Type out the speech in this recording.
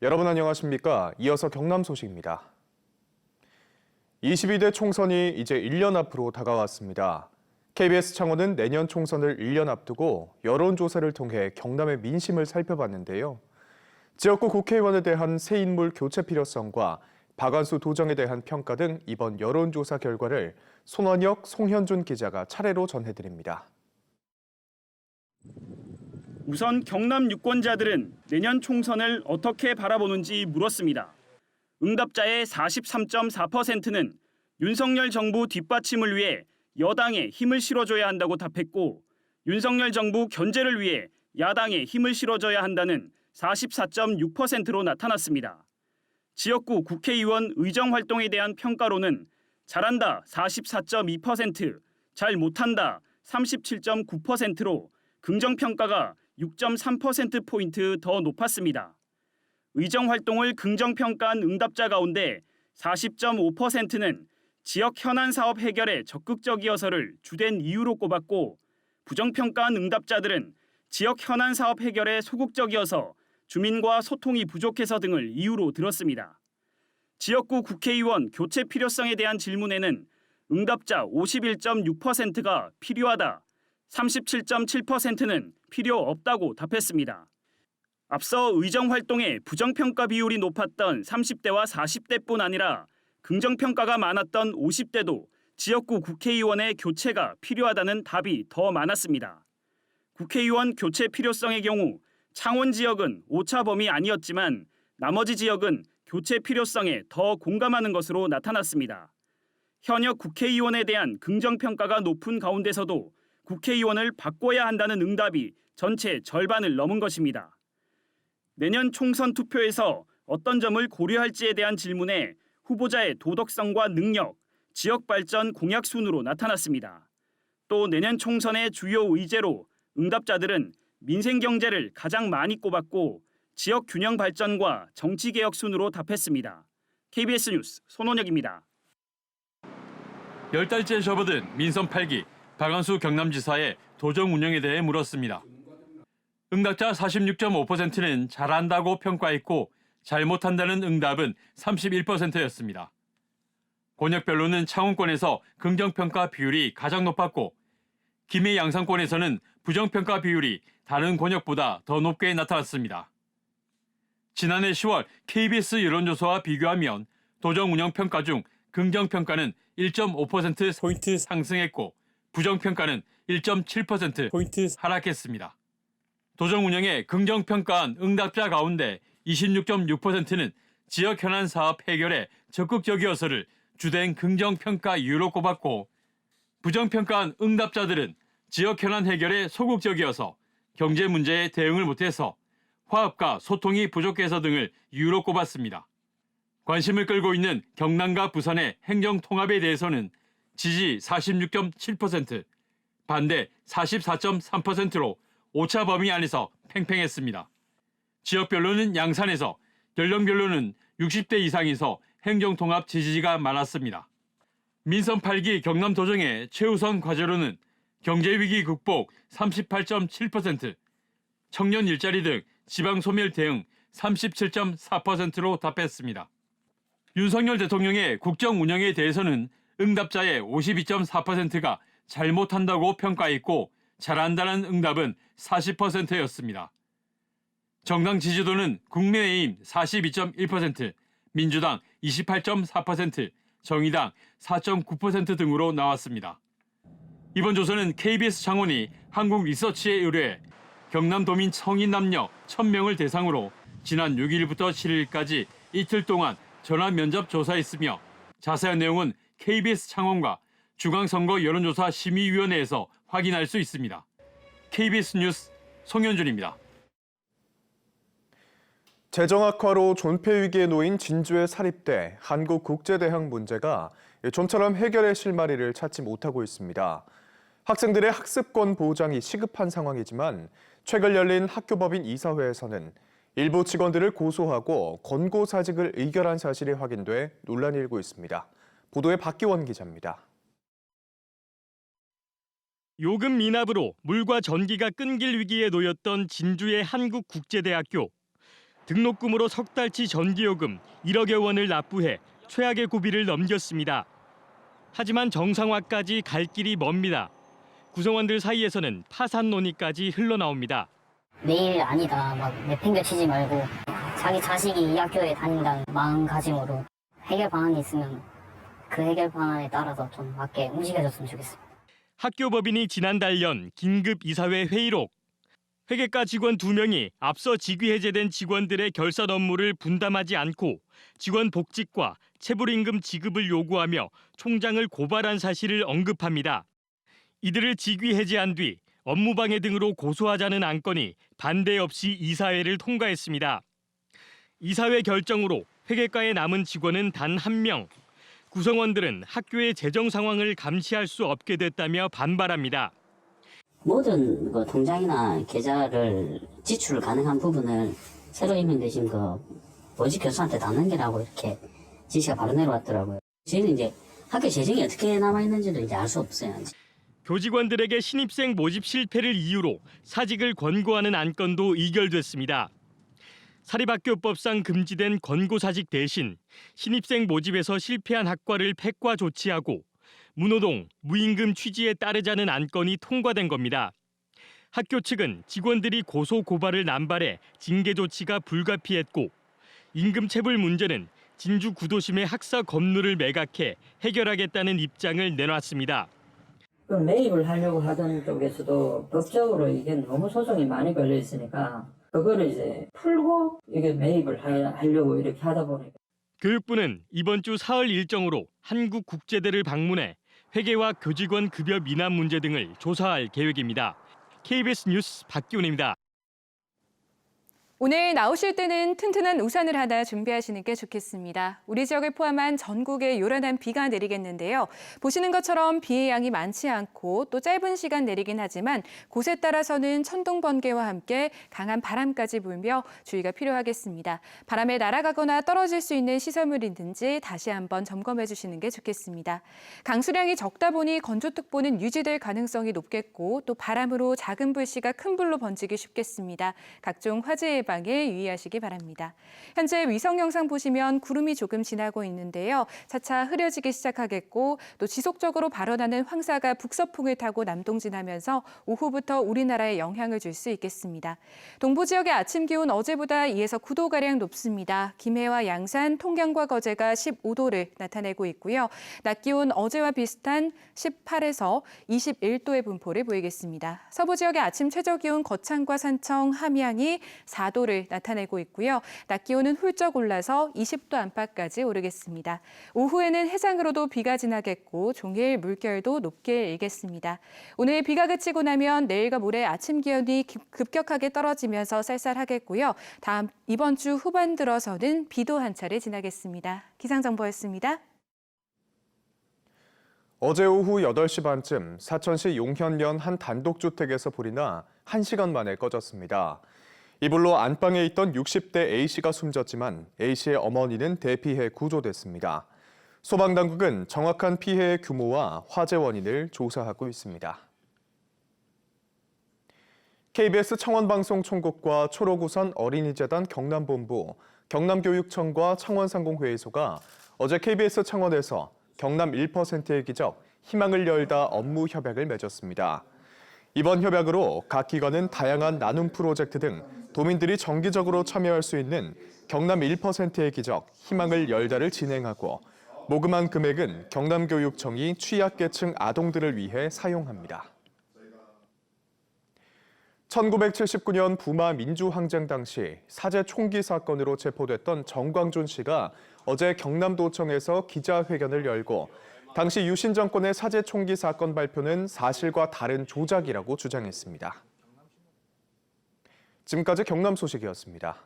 여러분 안녕하십니까? 이어서 경남 소식입니다. 22대 총선이 이제 1년 앞으로 다가왔습니다. KBS 창원은 내년 총선을 1년 앞두고 여론조사를 통해 경남의 민심을 살펴봤는데요. 지역구 국회의원에 대한 새 인물 교체 필요성과 박안수 도정에 대한 평가 등 이번 여론조사 결과를 손원혁, 송현준 기자가 차례로 전해드립니다. 우선 경남 유권자들은 내년 총선을 어떻게 바라보는지 물었습니다. 응답자의 43.4%는 윤석열 정부 뒷받침을 위해 여당에 힘을 실어줘야 한다고 답했고, 윤석열 정부 견제를 위해 야당에 힘을 실어줘야 한다는 44.6%로 나타났습니다. 지역구 국회의원 의정 활동에 대한 평가로는 잘한다 44.2%, 잘 못한다 37.9%로 긍정평가가 6.3%포인트 더 높았습니다. 의정 활동을 긍정평가한 응답자 가운데 40.5%는 지역 현안 사업 해결에 적극적이어서를 주된 이유로 꼽았고, 부정평가한 응답자들은 지역 현안 사업 해결에 소극적이어서 주민과 소통이 부족해서 등을 이유로 들었습니다. 지역구 국회의원 교체 필요성에 대한 질문에는 응답자 51.6%가 필요하다, 37.7%는 필요 없다고 답했습니다. 앞서 의정 활동의 부정평가 비율이 높았던 30대와 40대뿐 아니라 긍정평가가 많았던 50대도 지역구 국회의원의 교체가 필요하다는 답이 더 많았습니다. 국회의원 교체 필요성의 경우 창원 지역은 오차 범위 아니었지만 나머지 지역은 교체 필요성에 더 공감하는 것으로 나타났습니다. 현역 국회의원에 대한 긍정평가가 높은 가운데서도 국회의원을 바꿔야 한다는 응답이 전체 절반을 넘은 것입니다. 내년 총선 투표에서 어떤 점을 고려할지에 대한 질문에 후보자의 도덕성과 능력, 지역 발전 공약 순으로 나타났습니다. 또 내년 총선의 주요 의제로 응답자들은 민생 경제를 가장 많이 꼽았고 지역 균형 발전과 정치 개혁 순으로 답했습니다. KBS 뉴스 손원혁입니다. 10달째 접어든 민선 8기 박안수 경남지사의 도정 운영에 대해 물었습니다. 응답자 46.5%는 잘한다고 평가했고 잘못한다는 응답은 31%였습니다. 권역별로는 창원권에서 긍정평가 비율이 가장 높았고 김해 양산권에서는 부정평가 비율이 다른 권역보다 더 높게 나타났습니다. 지난해 10월 KBS 여론조사와 비교하면 도정 운영 평가 중 긍정평가는 1.5%포인트 상승했고 부정평가는 1.7%포인트 하락했습니다. 도정 운영에 긍정평가한 응답자 가운데 26.6%는 지역 현안 사업 해결에 적극적이어서를 주된 긍정평가 이유로 꼽았고, 부정평가한 응답자들은 지역 현안 해결에 소극적이어서 경제 문제에 대응을 못해서 화합과 소통이 부족해서 등을 이유로 꼽았습니다. 관심을 끌고 있는 경남과 부산의 행정통합에 대해서는 지지 46.7%, 반대 44.3%로 오차 범위 안에서 팽팽했습니다. 지역별로는 양산에서, 연령별로는 60대 이상에서 행정통합 지지가 많았습니다. 민선 8기 경남 도정의 최우선 과제로는 경제위기 극복 38.7%, 청년 일자리 등 지방 소멸 대응 37.4%로 답했습니다. 윤석열 대통령의 국정 운영에 대해서는 응답자의 52.4%가 잘못한다고 평가했고 잘한다는 응답은 40%였습니다. 정당 지지도는 국민의힘 42.1%, 민주당 28.4%, 정의당 4.9% 등으로 나왔습니다. 이번 조사는 KBS 창원이 한국리서치에 의뢰해 경남도민 성인 남녀 1,000명을 대상으로 지난 6일부터 7일까지 이틀 동안 전화 면접 조사했으며 자세한 내용은 KBS 창원과 중앙선거 여론조사 심의위원회에서 확인할 수 있습니다. KBS 뉴스 송현준입니다. 재정 악화로 존폐 위기에 놓인 진주의 사립대 한국국제대학 문제가 좀처럼 해결의 실마리를 찾지 못하고 있습니다. 학생들의 학습권 보장이 시급한 상황이지만 최근 열린 학교법인 이사회에서는 일부 직원들을 고소하고 권고사직을 의결한 사실이 확인돼 논란이 일고 있습니다. 보도에 박기원 기자입니다. 요금 미납으로 물과 전기가 끊길 위기에 놓였던 진주의 한국국제대학교. 등록금으로 석 달치 전기요금 1억여 원을 납부해 최악의 고비를 넘겼습니다. 하지만 정상화까지 갈 길이 멉니다. 구성원들 사이에서는 파산 논의까지 흘러나옵니다. 내일 아니다, 막 내팽개치지 말고 자기 자식이 이 학교에 다닌다는 마음가짐으로 해결 방안이 있으면 그 해결 방안에 따라서 좀 맞게 움직여줬으면 좋겠습니다. 학교법인이 지난달 연 긴급 이사회 회의록. 회계과 직원 2명이 앞서 직위 해제된 직원들의 결산 업무를 분담하지 않고 직원 복직과 체불임금 지급을 요구하며 총장을 고발한 사실을 언급합니다. 이들을 직위 해제한 뒤 업무방해 등으로 고소하자는 안건이 반대 없이 이사회를 통과했습니다. 이사회 결정으로 회계과에 남은 직원은 단 1명. 구성원들은 학교의 재정 상황을 감시할 수 없게 됐다며 반발합니다. 모든 통장이나 계좌를 지출 가능한 부분을 새로 임명되신 보직 교수한테 다 넘기라고 이렇게 지시가 바로 내려왔더라고요. 저희는 이제 학교 재정이 어떻게 남아있는지도 이제 알 수 없어요. 교직원들에게 신입생 모집 실패를 이유로 사직을 권고하는 안건도 의결됐습니다. 사립학교법상 금지된 권고사직 대신 신입생 모집에서 실패한 학과를 폐과 조치하고 무노동, 무임금 취지에 따르자는 안건이 통과된 겁니다. 학교 측은 직원들이 고소 고발을 남발해 징계 조치가 불가피했고 임금 체불 문제는 진주 구도심의 학사 검루를 매각해 해결하겠다는 입장을 내놨습니다. 매입을 하려고 하던 쪽에서도 법적으로 이게 너무 소송이 많이 걸려 있으니까 그거를 이제 풀고 이게 매입을 하려고 이렇게 하다 보니까. 교육부는 이번 주 사흘 일정으로 한국국제대를 방문해 회계와 교직원 급여 미납 문제 등을 조사할 계획입니다. KBS 뉴스 박기훈입니다. 오늘 나오실 때는 튼튼한 우산을 하나 준비하시는 게 좋겠습니다. 우리 지역을 포함한 전국에 요란한 비가 내리겠는데요. 보시는 것처럼 비의 양이 많지 않고 또 짧은 시간 내리긴 하지만 곳에 따라서는 천둥 번개와 함께 강한 바람까지 불며 주의가 필요하겠습니다. 바람에 날아가거나 떨어질 수 있는 시설물이 있는지 다시 한번 점검해 주시는 게 좋겠습니다. 강수량이 적다 보니 건조특보는 유지될 가능성이 높겠고 또 바람으로 작은 불씨가 큰 불로 번지기 쉽겠습니다. 각종 화재 예방에 유의하시기 바랍니다. 현재 위성 영상 보시면 구름이 조금 지나고 있는데요. 차차 흐려지기 시작하겠고 또 지속적으로 발원하는 황사가 북서풍을 타고 남동진하면서 오후부터 우리나라에 영향을 줄 수 있겠습니다. 동부 지역의 아침 기온 어제보다 2에서 9도가량 높습니다. 김해와 양산, 통영과 거제가 15도를 나타내고 있고요. 낮 기온 어제와 비슷한 18에서 21도의 분포를 보이겠습니다. 서부 지역의 아침 최저 기온 거창과 산청, 함양이 4도를 나타내고 있고요. 낮 기온은 훌쩍 올라서 20도 안팎까지 오르겠습니다. 오후에는 해상으로도 비가 지나겠고 종일 물결도 높게 일겠습니다. 오늘 비가 그치고 나면 내일과 모레 아침 기온이 급격하게 떨어지면서 쌀쌀하겠고요. 이번 주 후반 들어서는 비도 한 차례 지나겠습니다. 기상정보였습니다. 어제 오후 8시 반쯤 사천시 용현면 한 단독주택에서 불이 나 1시간 만에 꺼졌습니다. 이 불로 안방에 있던 60대 A씨가 숨졌지만 A씨의 어머니는 대피해 구조됐습니다. 소방당국은 정확한 피해의 규모와 화재 원인을 조사하고 있습니다. KBS 청원방송 총국과 초록우선 어린이재단 경남본부, 경남교육청과 창원상공회의소가 어제 KBS 창원에서 경남 1%의 기적 희망을 열다 업무 협약을 맺었습니다. 이번 협약으로 각 기관은 다양한 나눔 프로젝트 등 도민들이 정기적으로 참여할 수 있는 경남 1%의 기적 희망을 열다를 진행하고 모금한 금액은 경남교육청이 취약계층 아동들을 위해 사용합니다. 1979년 부마 민주항쟁 당시 사제 총기 사건으로 체포됐던 정광준 씨가 어제 경남도청에서 기자회견을 열고 당시 유신 정권의 사제 총기 사건 발표는 사실과 다른 조작이라고 주장했습니다. 지금까지 경남 소식이었습니다.